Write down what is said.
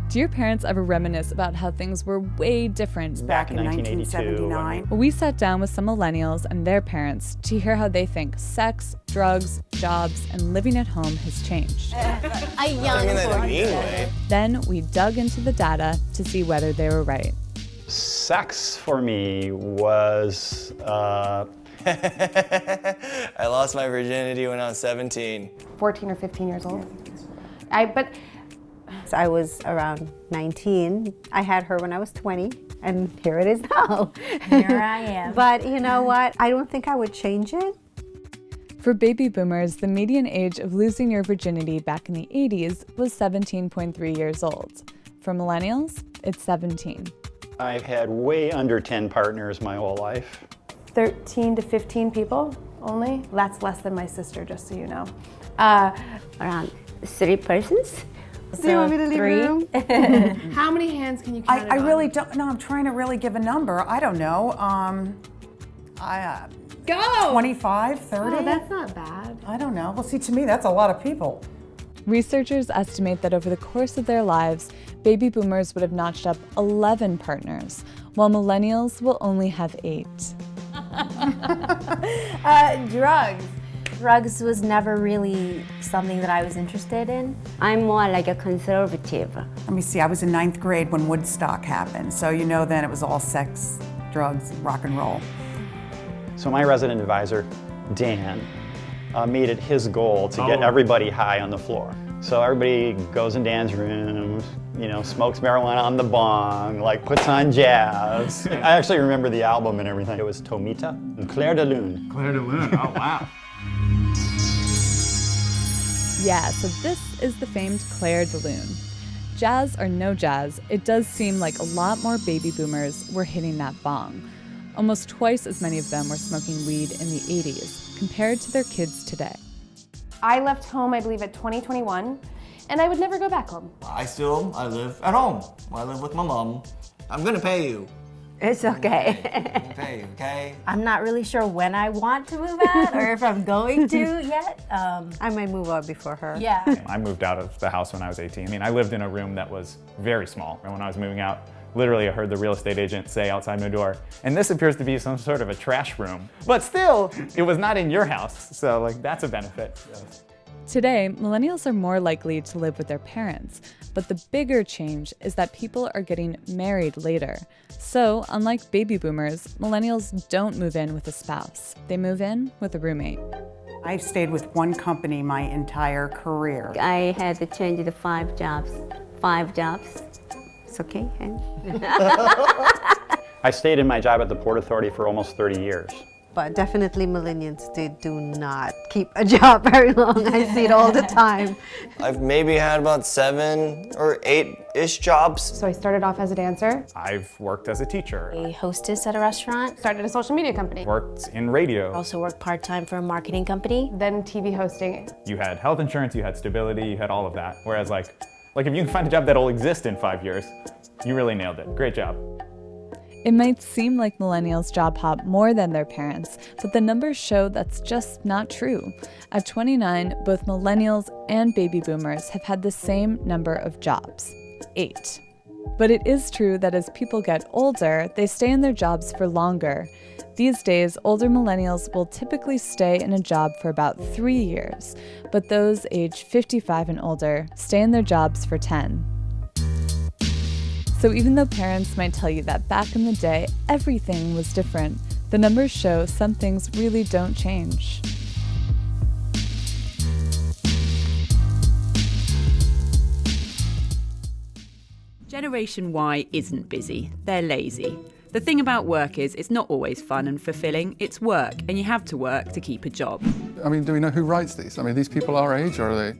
Do your parents ever reminisce about how things were way different back in 1979? Well, we sat down with some millennials and their parents to hear how they think sex, drugs, jobs, and living at home has changed. Then we dug into the data to see whether they were right. Sex for me was I lost my virginity when I was 17. 14 or 15 years old. I was around 19. I had her when I was 20, and here it is now. Here I am. But you know what? I don't think I would change it. For baby boomers, the median age of losing your virginity back in the 80s was 17.3 years old. For millennials, it's 17. I've had way under 10 partners my whole life. 13 to 15 people only. That's less than my sister, just so you know. Around 3 persons. Do you want me to leave the room? How many hands can you count? I really don't know. I'm trying to really give a number. I don't know. Go! 25, 30? Oh, that's not bad. I don't know. Well, see, to me, that's a lot of people. Researchers estimate that over the course of their lives, baby boomers would have notched up 11 partners, while millennials will only have 8. Drugs. Drugs was never really something that I was interested in. I'm more like a conservative. Let me see. I was in 9th grade when Woodstock happened. So you know then it was all sex, drugs, rock and roll. So my resident advisor, Dan, made it his goal to get everybody high on the floor. So everybody goes in Dan's room, smokes marijuana on the bong, puts on jazz. I actually remember the album and everything. It was Tomita and Claire de Lune. Claire de Lune, oh wow. Yeah, so this is the famed Claire de Lune. Jazz or no jazz, it does seem like a lot more baby boomers were hitting that bong. Almost twice as many of them were smoking weed in the 80s compared to their kids today. I left home, I believe, at 2021, and I would never go back home. I live at home. I live with my mom. I'm gonna pay you. It's okay. I'm gonna pay you, okay? I'm not really sure when I want to move out or if I'm going to yet. I might move out before her. Yeah. I moved out of the house when I was 18. I lived in a room that was very small. And when I was moving out, literally I heard the real estate agent say outside my door, and this appears to be some sort of a trash room. But still, it was not in your house. So that's a benefit. Yes. Today, millennials are more likely to live with their parents, but the bigger change is that people are getting married later. So, unlike baby boomers, millennials don't move in with a spouse. They move in with a roommate. I've stayed with one company my entire career. I had to change the 5 jobs. 5 jobs. It's okay. I stayed in my job at the Port Authority for almost 30 years. But definitely millennials, they do not keep a job very long. I see it all the time. I've maybe had about 7 or 8-ish jobs. So I started off as a dancer, I've worked as a teacher. A hostess at a restaurant. started a social media company, Worked in radio. Also worked part-time for a marketing company. then TV hosting. You had health insurance, you had stability, you had all of that. Whereas if you can find a job that'll exist in 5 years, you really nailed it. Great job. It might seem like millennials job hop more than their parents, but the numbers show that's just not true. At 29, both millennials and baby boomers have had the same number of jobs, 8. But it is true that as people get older, they stay in their jobs for longer. These days, older millennials will typically stay in a job for about 3 years, but those aged 55 and older stay in their jobs for 10. So even though parents might tell you that back in the day, everything was different, the numbers show some things really don't change. Generation Y isn't busy, they're lazy. The thing about work is it's not always fun and fulfilling, it's work, and you have to work to keep a job. Do we know who writes these? These people our age, or are they?